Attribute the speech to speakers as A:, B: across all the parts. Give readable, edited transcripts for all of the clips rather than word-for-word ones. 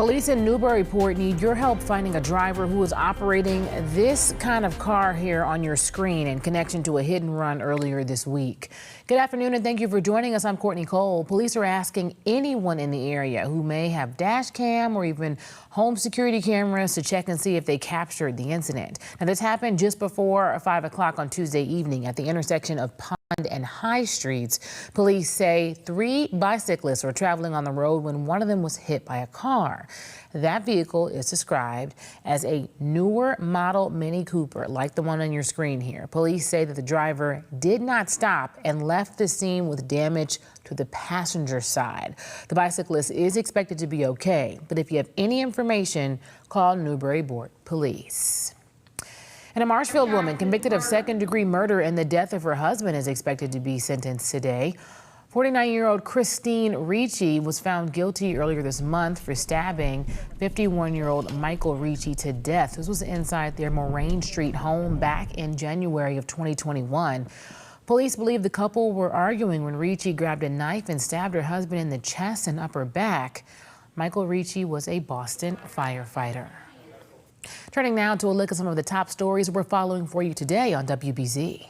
A: Police in Newburyport need your help finding a driver who is operating this kind of car here on your screen in connection to a hit and run earlier this week. Good afternoon and thank you for joining us. I'm Courtney Cole. Police are asking anyone in the area who may have dash cam or even home security cameras to check and see if they captured the incident. Now, this happened just before 5 o'clock on Tuesday evening at the intersection of Pond and High Streets. Police say 3 bicyclists were traveling on the road when one of them was hit by a car. That vehicle is described as a newer model Mini Cooper, like the one on your screen here. Police say that the driver did not stop and left the scene with damage to the passenger side. The bicyclist is expected to be okay, but if you have any information, call Newburyport Police. And a Marshfield woman convicted of second-degree murder in the death of her husband is expected to be sentenced today. 49-year-old Christine Ricci was found guilty earlier this month for stabbing 51-year-old Michael Ricci to death. This was inside their Moraine Street home back in January of 2021. Police believe the couple were arguing when Ricci grabbed a knife and stabbed her husband in the chest and upper back. Michael Ricci was a Boston firefighter. Turning now to a look at some of the top stories we're following for you today on WBZ.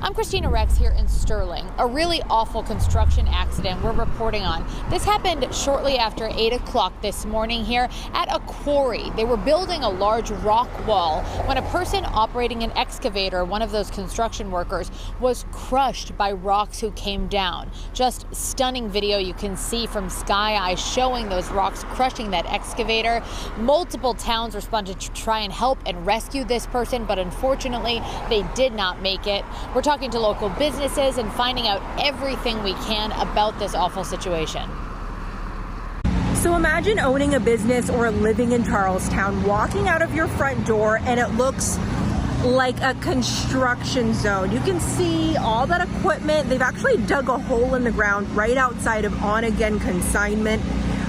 B: I'm Christina Rex here in Sterling. A really awful construction accident we're reporting on. This happened shortly after 8 o'clock this morning here at a quarry. They were building a large rock wall when a person operating an excavator, one of those construction workers, was crushed by rocks who came down. Just stunning video you can see from Sky Eye showing those rocks crushing that excavator. Multiple towns responded to try and help and rescue this person, but unfortunately they did not make it. We're talking to local businesses and finding out everything we can about this awful situation.
C: So imagine owning a business or living in Charlestown, walking out of your front door and it looks like a construction zone. You can see all that equipment. They've actually dug a hole in the ground right outside of On Again Consignment.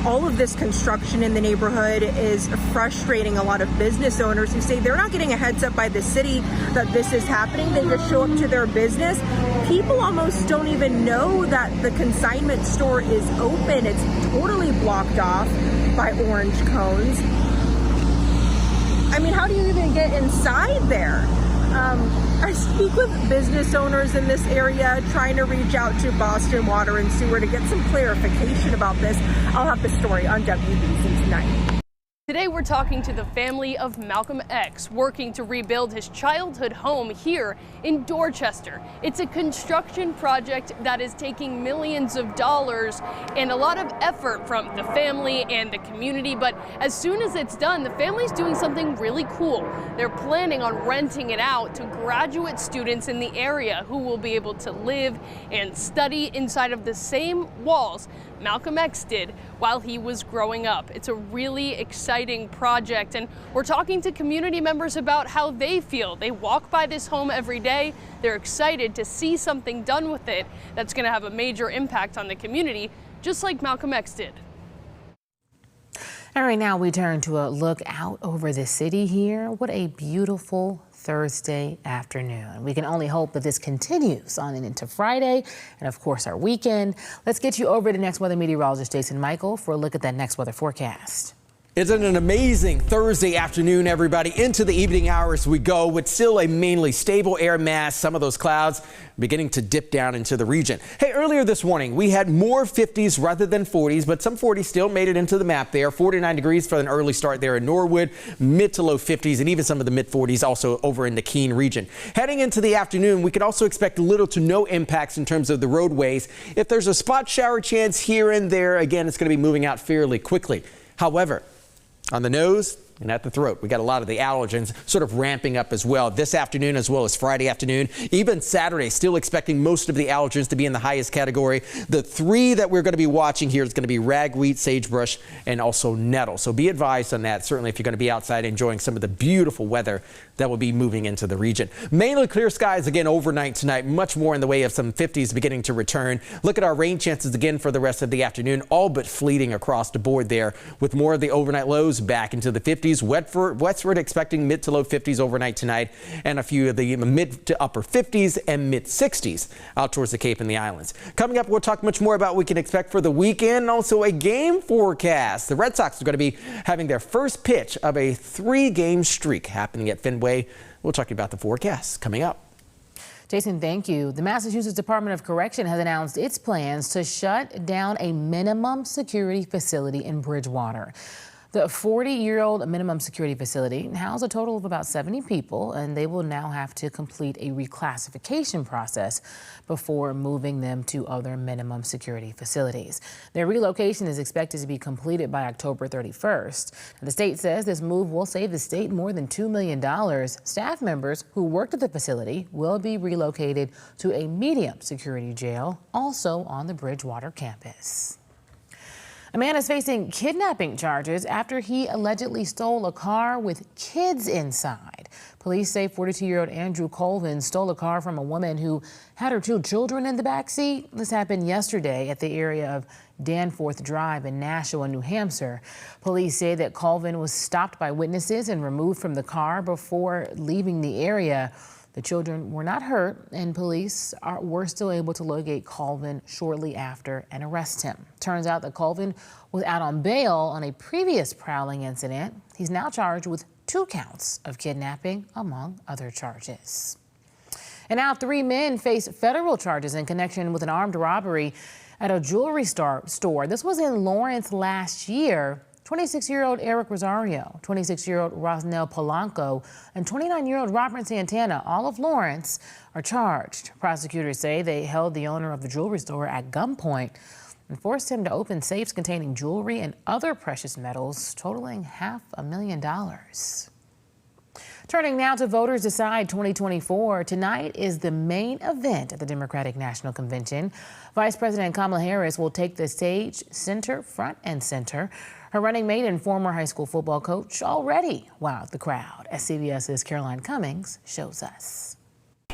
C: All of this construction in the neighborhood is frustrating a lot of business owners who say they're not getting a heads up by the city that this is happening. They just show up to their business. People almost don't even know that the consignment store is open. It's totally blocked off by orange cones. I mean, how do you even get inside there? I speak with business owners in this area, trying to reach out to Boston Water and Sewer to get some clarification about this. I'll have the story on WBZ tonight.
D: Today we're talking to the family of Malcolm X, working to rebuild his childhood home here in Dorchester. It's a construction project that is taking millions of dollars and a lot of effort from the family and the community, but as soon as it's done, the family's doing something really cool. They're planning on renting it out to graduate students in the area who will be able to live and study inside of the same walls Malcolm X did while he was growing up. It's a really exciting project, and we're talking to community members about how they feel. They walk by this home every day. They're excited to see something done with it that's going to have a major impact on the community, just like Malcolm X did.
A: All right, now we turn to a look out over the city here. What a beautiful Thursday afternoon. We can only hope that this continues on into Friday and of course our weekend. Let's get you over to next weather meteorologist Jason Michael for a look at that next weather forecast.
E: Isn't it an amazing Thursday afternoon, everybody? Into the evening hours we go with still a mainly stable air mass. Some of those clouds beginning to dip down into the region. Hey, earlier this morning we had more 50s rather than 40s, but some 40s still made it into the map there. 49 degrees for an early start there in Norwood, mid to low 50s, and even some of the mid 40s also over in the Keene region. Heading into the afternoon, we could also expect little to no impacts in terms of the roadways. If there's a spot shower chance here and there, again, it's going to be moving out fairly quickly. However, on the nose and at the throat, we got a lot of the allergens sort of ramping up as well this afternoon as well as Friday afternoon. Even Saturday, still expecting most of the allergens to be in the highest category. The 3 that we're going to be watching here is going to be ragweed, sagebrush, and also nettle. So be advised on that, certainly if you're going to be outside enjoying some of the beautiful weather that will be moving into the region. Mainly clear skies again overnight tonight, much more in the way of some 50s beginning to return. Look at our rain chances again for the rest of the afternoon, all but fleeting across the board there with more of the overnight lows back into the 50s. 50s. Westford expecting mid to low 50s overnight tonight, and a few of the mid to upper 50s and mid 60s out towards the Cape and the islands. Coming up, we'll talk much more about what we can expect for the weekend, and also a game forecast. The Red Sox are going to be having their first pitch of a 3-game streak happening at Fenway. We'll talk about the forecast coming up.
A: Jason, thank you. The Massachusetts Department of Correction has announced its plans to shut down a minimum security facility in Bridgewater. The 40-year-old minimum security facility houses a total of about 70 people, and they will now have to complete a reclassification process before moving them to other minimum security facilities. Their relocation is expected to be completed by October 31st. The state says this move will save the state more than $2 million. Staff members who worked at the facility will be relocated to a medium security jail, also on the Bridgewater campus. A man is facing kidnapping charges after he allegedly stole a car with kids inside. Police say 42-year-old Andrew Colvin stole a car from a woman who had her 2 children in the backseat. This happened yesterday at the area of Danforth Drive in Nashua, New Hampshire. Police say that Colvin was stopped by witnesses and removed from the car before leaving the area. The children were not hurt, and police were still able to locate Colvin shortly after and arrest him. Turns out that Colvin was out on bail on a previous prowling incident. He's now charged with 2 counts of kidnapping, among other charges. And now 3 men face federal charges in connection with an armed robbery at a jewelry store. This was in Lawrence last year. 26-year-old Eric Rosario, 26-year-old Rosnell Polanco, and 29-year-old Robert Santana, all of Lawrence, are charged. Prosecutors say they held the owner of the jewelry store at gunpoint and forced him to open safes containing jewelry and other precious metals totaling $500,000. Turning now to Voters Decide 2024. Tonight is the main event at the Democratic National Convention. Vice President Kamala Harris will take the stage front and center. Her running mate and former high school football coach already wowed the crowd, as CBS's Caroline Cummings shows us.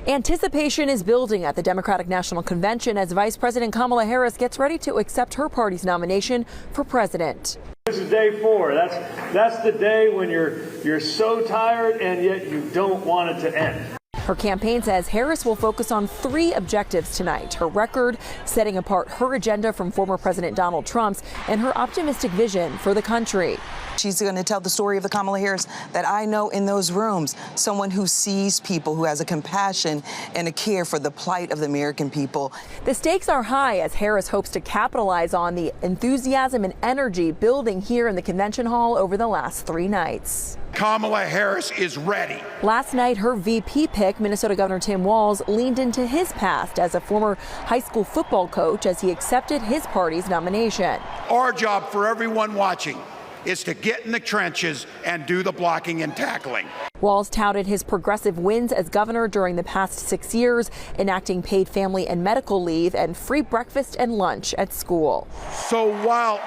C: Anticipation is building at the Democratic National Convention as Vice President Kamala Harris gets ready to accept her party's nomination for president.
F: This is day 4. That's the day when you're so tired and yet you don't want it to end.
C: Her campaign says Harris will focus on 3 objectives tonight: her record, setting apart her agenda from former President Donald Trump's, and her optimistic vision for the country.
G: She's going to tell the story of the Kamala Harris that I know in those rooms, someone who sees people, who has a compassion and a care for the plight of the American people.
C: The stakes are high as Harris hopes to capitalize on the enthusiasm and energy building here in the convention hall over the last 3 nights.
H: Kamala Harris is ready.
C: Last night, her VP pick, Minnesota Governor Tim Walz, leaned into his past as a former high school football coach as he accepted his party's nomination.
H: Our job for everyone watching is to get in the trenches and do the blocking and tackling.
C: Walz touted his progressive wins as governor during the past 6 years, enacting paid family and medical leave and free breakfast and lunch at school.
H: So while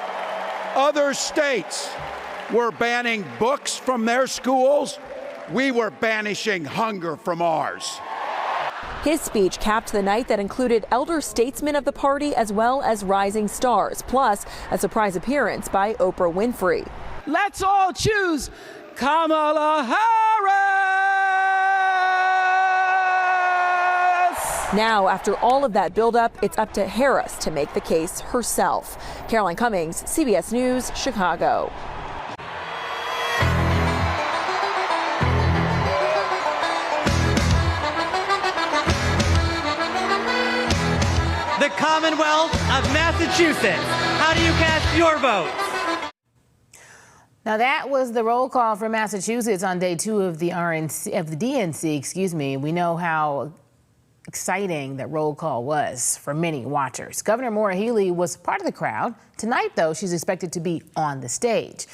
H: other states were banning books from their schools, we were banishing hunger from ours.
C: His speech capped the night that included elder statesmen of the party as well as rising stars, plus a surprise appearance by Oprah Winfrey.
I: Let's all choose Kamala Harris!
C: Now, after all of that buildup, it's up to Harris to make the case herself. Caroline Cummings, CBS News, Chicago.
J: The Commonwealth of Massachusetts. How do you cast your vote?
A: Now that was the roll call for Massachusetts on day 2 of the DNC. We know how exciting that roll call was for many watchers. Governor Maura Healey was part of the crowd. Tonight, though, she's expected to be on the stage.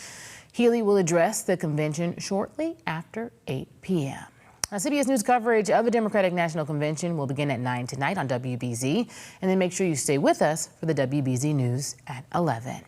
A: Healey will address the convention shortly after 8 p.m. Now, CBS News coverage of the Democratic National Convention will begin at 9 tonight on WBZ. And then make sure you stay with us for the WBZ News at 11.